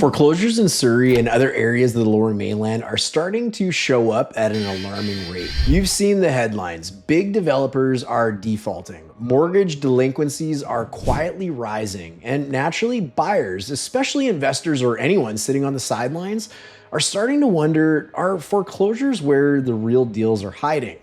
Foreclosures in Surrey and other areas of the Lower Mainland are starting to show up at an alarming rate. You've seen the headlines. Big developers are defaulting. Mortgage delinquencies are quietly rising. And naturally, buyers, especially investors or anyone sitting on the sidelines, are starting to wonder, are foreclosures where the real deals are hiding?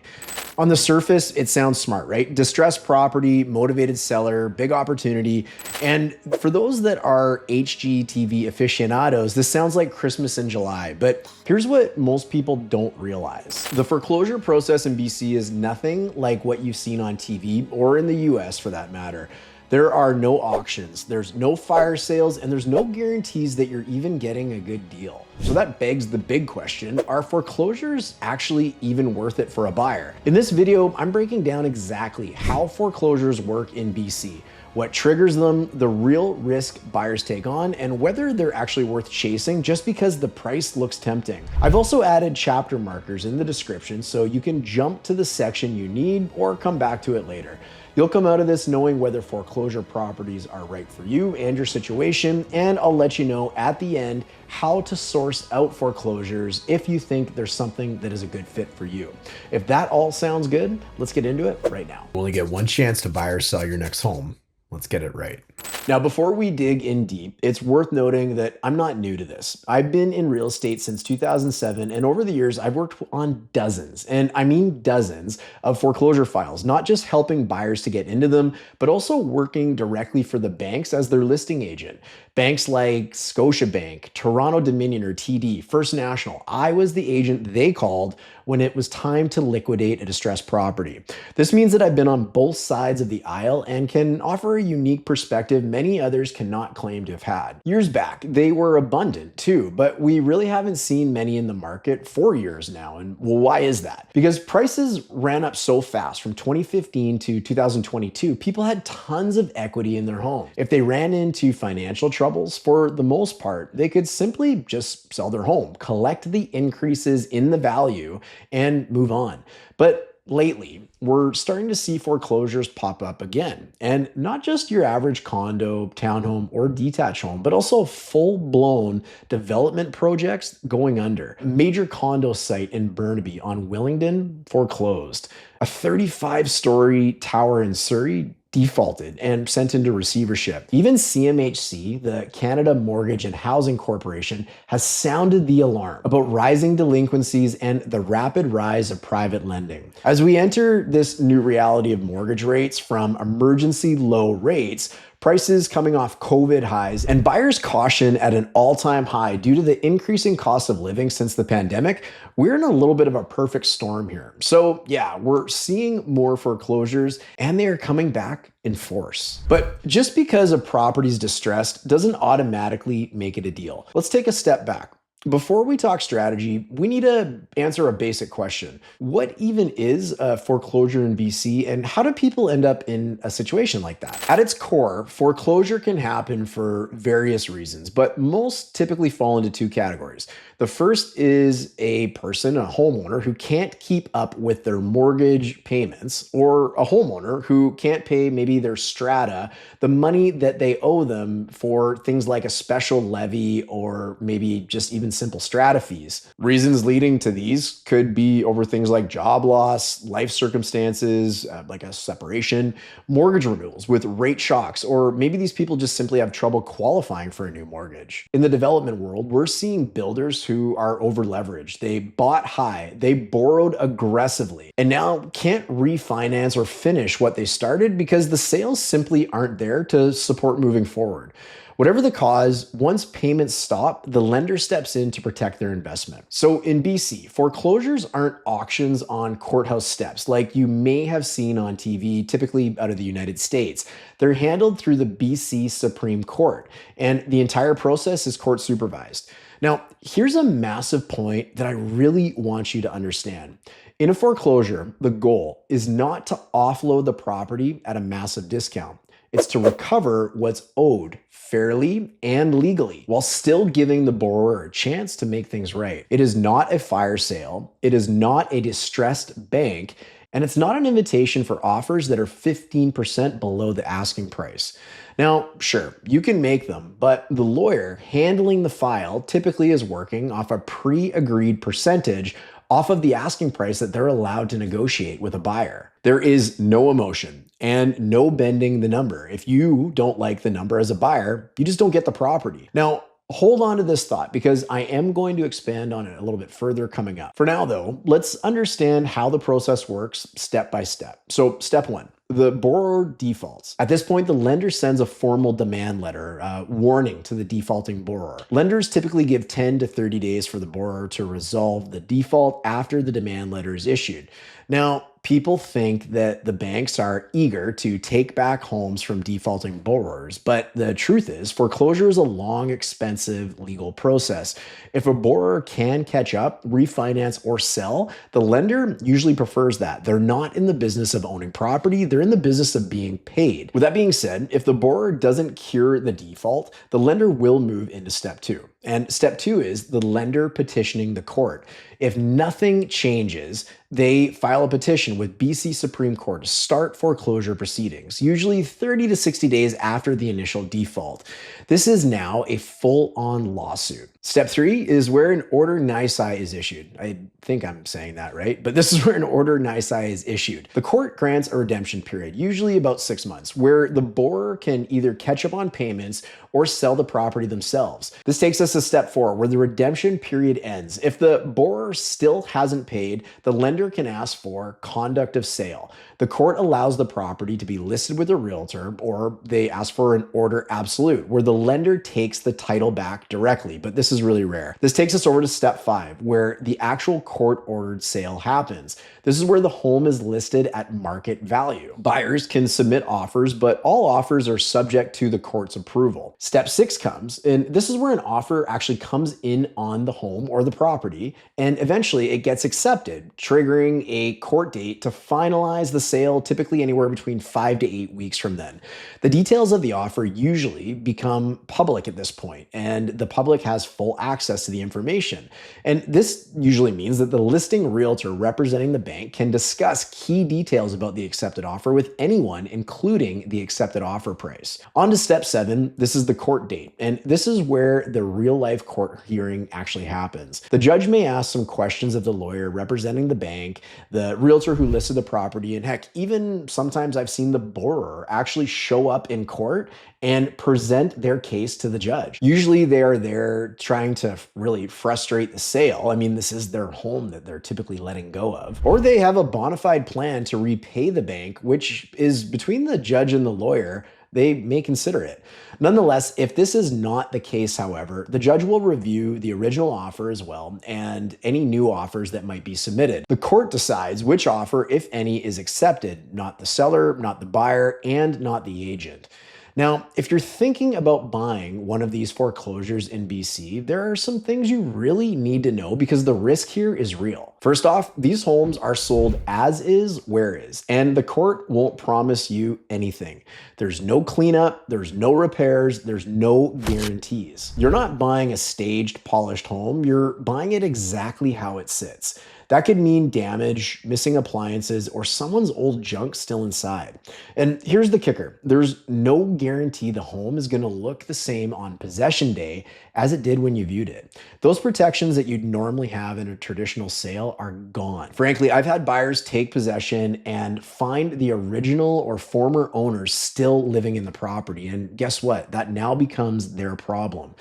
On the surface, it sounds smart, right? Distressed property, motivated seller, big opportunity. And for those that are HGTV aficionados, this sounds like Christmas in July. But here's what most people don't realize. The foreclosure process in BC is nothing like what you've seen on TV or in the US for that matter. There are no auctions, there's no fire sales, and there's no guarantees that you're even getting a good deal. So that begs the big question, are foreclosures actually even worth it for a buyer? In this video, I'm breaking down exactly how foreclosures work in BC, what triggers them, the real risk buyers take on, and whether they're actually worth chasing just because the price looks tempting. I've also added chapter markers in the description so you can jump to the section you need or come back to it later. You'll come out of this knowing whether foreclosure properties are right for you and your situation, and I'll let you know at the end how to source out foreclosures if you think there's something that is a good fit for you. If that all sounds good, let's get into it right now. You only get one chance to buy or sell your next home. Let's get it right. Now, before we dig in deep, it's worth noting that I'm not new to this. I've been in real estate since 2007, and over the years, I've worked on dozens, and I mean dozens, of foreclosure files, not just helping buyers to get into them, but also working directly for the banks as their listing agent. Banks like Scotiabank, Toronto Dominion or TD, First National, I was the agent they called when it was time to liquidate a distressed property. This means that I've been on both sides of the aisle and can offer a unique perspective many others cannot claim to have had. Years back, they were abundant too, but we really haven't seen many in the market for years now. And well, why is that? Because prices ran up so fast from 2015 to 2022, people had tons of equity in their home. If they ran into financial troubles, for the most part, they could simply just sell their home, collect the increases in the value, and move on. But lately, we're starting to see foreclosures pop up again. And not just your average condo, townhome, or detached home, but also full-blown development projects going under. A major condo site in Burnaby on Willingdon foreclosed. A 35-story tower in Surrey defaulted and sent into receivership. Even CMHC, the Canada Mortgage and Housing Corporation, has sounded the alarm about rising delinquencies and the rapid rise of private lending. As we enter this new reality of mortgage rates from emergency low rates, prices coming off COVID highs, and buyers' caution at an all-time high due to the increasing cost of living since the pandemic, we're in a little bit of a perfect storm here. So yeah, we're seeing more foreclosures and they are coming back in force. But just because a property is distressed doesn't automatically make it a deal. Let's take a step back. Before we talk strategy, we need to answer a basic question. What even is a foreclosure in BC, and how do people end up in a situation like that? At its core, foreclosure can happen for various reasons, but most typically fall into two categories. The first is a person, a homeowner, who can't keep up with their mortgage payments, or a homeowner who can't pay maybe their strata, the money that they owe them for things like a special levy or maybe just even simple strata fees. Reasons leading to these could be over things like job loss, life circumstances, like a separation, mortgage renewals with rate shocks, or maybe these people just simply have trouble qualifying for a new mortgage. In the development world, we're seeing builders who are over leveraged. They bought high, they borrowed aggressively, and now can't refinance or finish what they started because the sales simply aren't there to support moving forward. Whatever the cause, once payments stop, the lender steps in to protect their investment. So in BC, foreclosures aren't auctions on courthouse steps like you may have seen on TV, typically out of the United States. They're handled through the BC Supreme Court, and the entire process is court supervised. Now, here's a massive point that I really want you to understand. In a foreclosure, the goal is not to offload the property at a massive discount. It's to recover what's owed fairly and legally while still giving the borrower a chance to make things right. It is not a fire sale. It is not a distressed bank. And it's not an invitation for offers that are 15% below the asking price. Now, sure, you can make them, but the lawyer handling the file typically is working off a pre-agreed percentage off of the asking price that they're allowed to negotiate with a buyer. There is no emotion and no bending the number. If you don't like the number as a buyer, you just don't get the property. Now, hold on to this thought because I am going to expand on it a little bit further coming up. For now, though, let's understand how the process works step by step. So, step one. The borrower defaults. At this point, the lender sends a formal demand letter warning to the defaulting borrower. Lenders typically give 10 to 30 days for the borrower to resolve the default after the demand letter is issued. Now, people think that the banks are eager to take back homes from defaulting borrowers, but the truth is foreclosure is a long, expensive legal process. If a borrower can catch up, refinance, or sell, the lender usually prefers that. They're not in the business of owning property, they're in the business of being paid. With that being said, if the borrower doesn't cure the default, the lender will move into step two. And step two is the lender petitioning the court. If nothing changes, they file a petition with BC Supreme Court to start foreclosure proceedings, usually 30 to 60 days after the initial default. This is now a full-on lawsuit. Step three is where an order nisi is issued. I think I'm saying that right, but this is where an order nisi is issued. The court grants a redemption period, usually about 6 months, where the borrower can either catch up on payments or sell the property themselves. This takes us to step four, where the redemption period ends. If the borrower still hasn't paid, the lender can ask for conduct of sale. The court allows the property to be listed with a realtor, or they ask for an order absolute, where the lender takes the title back directly, but this is really rare. This takes us over to step five, where the actual court-ordered sale happens. This is where the home is listed at market value. Buyers can submit offers, but all offers are subject to the court's approval. Step six comes, and this is where an offer actually comes in on the home or the property, and eventually it gets accepted, triggering a court date to finalize the sale, typically anywhere between 5 to 8 weeks from then. The details of the offer usually become public at this point, and the public has full access to the information. And this usually means that the listing realtor representing the bank can discuss key details about the accepted offer with anyone, including the accepted offer price. On to step seven, this is the court date, and this is where the real-life court hearing actually happens. The judge may ask some questions of the lawyer representing the bank, the realtor who listed the property, and heck, even sometimes I've seen the borrower actually show up in court and present their case to the judge. Usually they are there trying to really frustrate the sale. I mean, this is their home that they're typically letting go of. Or they have a bona fide plan to repay the bank, which is between the judge and the lawyer. They may consider it. Nonetheless, if this is not the case, however, the judge will review the original offer as well and any new offers that might be submitted. The court decides which offer, if any, is accepted, not the seller, not the buyer, and not the agent. Now, if you're thinking about buying one of these foreclosures in BC, there are some things you really need to know because the risk here is real. First off, these homes are sold as is, where is, and the court won't promise you anything. There's no cleanup, there's no repairs, there's no guarantees. You're not buying a staged, polished home, you're buying it exactly how it sits. That could mean damage, missing appliances, or someone's old junk still inside. And here's the kicker. There's no guarantee the home is going to look the same on possession day as it did when you viewed it. Those protections that you'd normally have in a traditional sale are gone. Frankly, I've had buyers take possession and find the original or former owners still living in the property. And guess what? That now becomes their problem.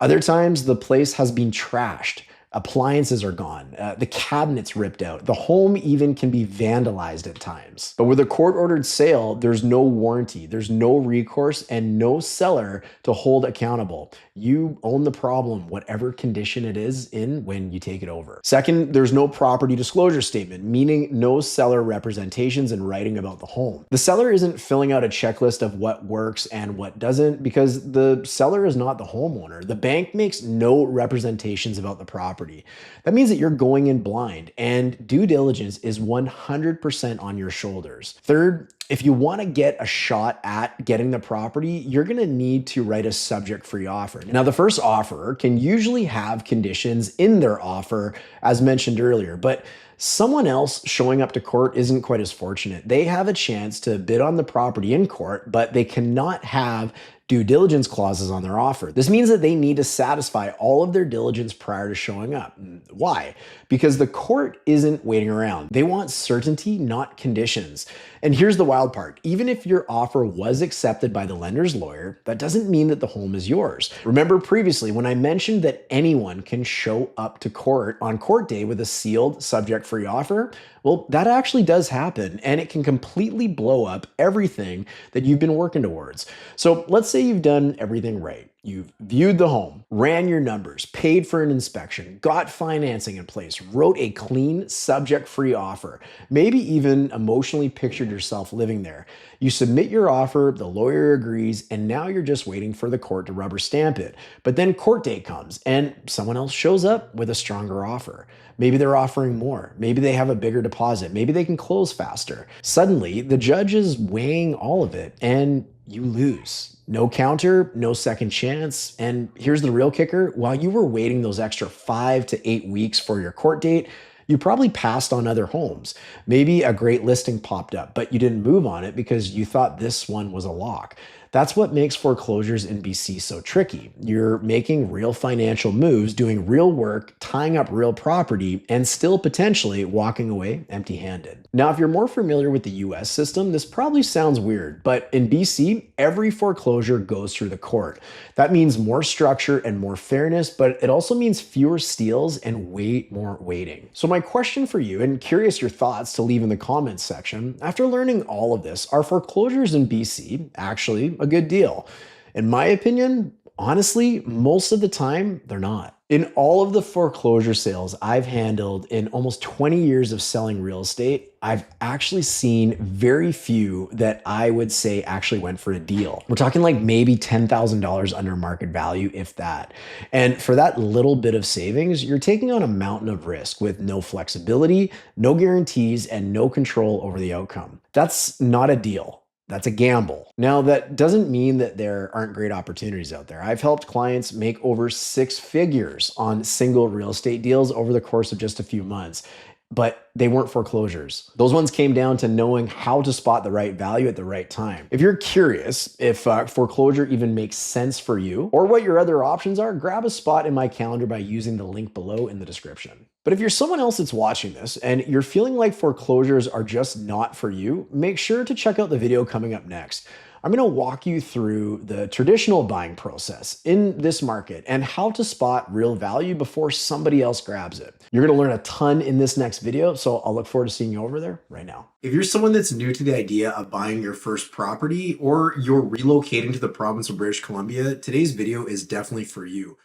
Other times, the place has been trashed. Appliances are gone, the cabinets ripped out, the home even can be vandalized at times. But with a court-ordered sale, there's no warranty, there's no recourse, and no seller to hold accountable. You own the problem, whatever condition it is in when you take it over. Second, there's no property disclosure statement, meaning no seller representations in writing about the home. The seller isn't filling out a checklist of what works and what doesn't because the seller is not the homeowner. The bank makes no representations about the property. property. That means that you're going in blind, and due diligence is 100% on your shoulders. Third, if you want to get a shot at getting the property, you're going to need to write a subject free offer. Now, the first offerer can usually have conditions in their offer, as mentioned earlier, but someone else showing up to court isn't quite as fortunate. They have a chance to bid on the property in court, but they cannot have due diligence clauses on their offer. This means that they need to satisfy all of their diligence prior to showing up. Why? Because the court isn't waiting around. They want certainty, not conditions. And here's the wild part. Even if your offer was accepted by the lender's lawyer, that doesn't mean that the home is yours. Remember previously when I mentioned that anyone can show up to court on court day with a sealed subject-free offer? Well, that actually does happen, and it can completely blow up everything that you've been working towards. So let's say you've done everything right. You've viewed the home, ran your numbers, paid for an inspection, got financing in place, wrote a clean subject-free offer, maybe even emotionally pictured yourself living there. You submit your offer, the lawyer agrees, and now you're just waiting for the court to rubber stamp it. But then court date comes and someone else shows up with a stronger offer. Maybe they're offering more. Maybe they have a bigger deposit. Maybe they can close faster. Suddenly, the judge is weighing all of it and you lose. No counter, no second chance. And here's the real kicker. While you were waiting those extra 5 to 8 weeks for your court date, you probably passed on other homes. Maybe a great listing popped up, but you didn't move on it because you thought this one was a lock. That's what makes foreclosures in BC so tricky. You're making real financial moves, doing real work, tying up real property, and still potentially walking away empty-handed. Now, if you're more familiar with the US system, this probably sounds weird, but in BC, every foreclosure goes through the court. That means more structure and more fairness, but it also means fewer steals and way more waiting. So my question for you, and curious your thoughts to leave in the comments section, after learning all of this, are foreclosures in BC actually a good deal? In my opinion, honestly, most of the time, they're not. In all of the foreclosure sales I've handled in almost 20 years of selling real estate, I've actually seen very few that I would say actually went for a deal. We're talking like maybe $10,000 under market value, if that. And for that little bit of savings, you're taking on a mountain of risk with no flexibility, no guarantees, and no control over the outcome. That's not a deal. That's a gamble. Now, that doesn't mean that there aren't great opportunities out there. I've helped clients make over 6 figures on single real estate deals over the course of just a few months, but they weren't foreclosures. Those ones came down to knowing how to spot the right value at the right time. If you're curious if foreclosure even makes sense for you or what your other options are, grab a spot in my calendar by using the link below in the description. But if you're someone else that's watching this and you're feeling like foreclosures are just not for you, make sure to check out the video coming up next. I'm going to walk you through the traditional buying process in this market and how to spot real value before somebody else grabs it. You're going to learn a ton in this next video, so I'll look forward to seeing you over there right now. If you're someone that's new to the idea of buying your first property or you're relocating to the province of British Columbia, today's video is definitely for you.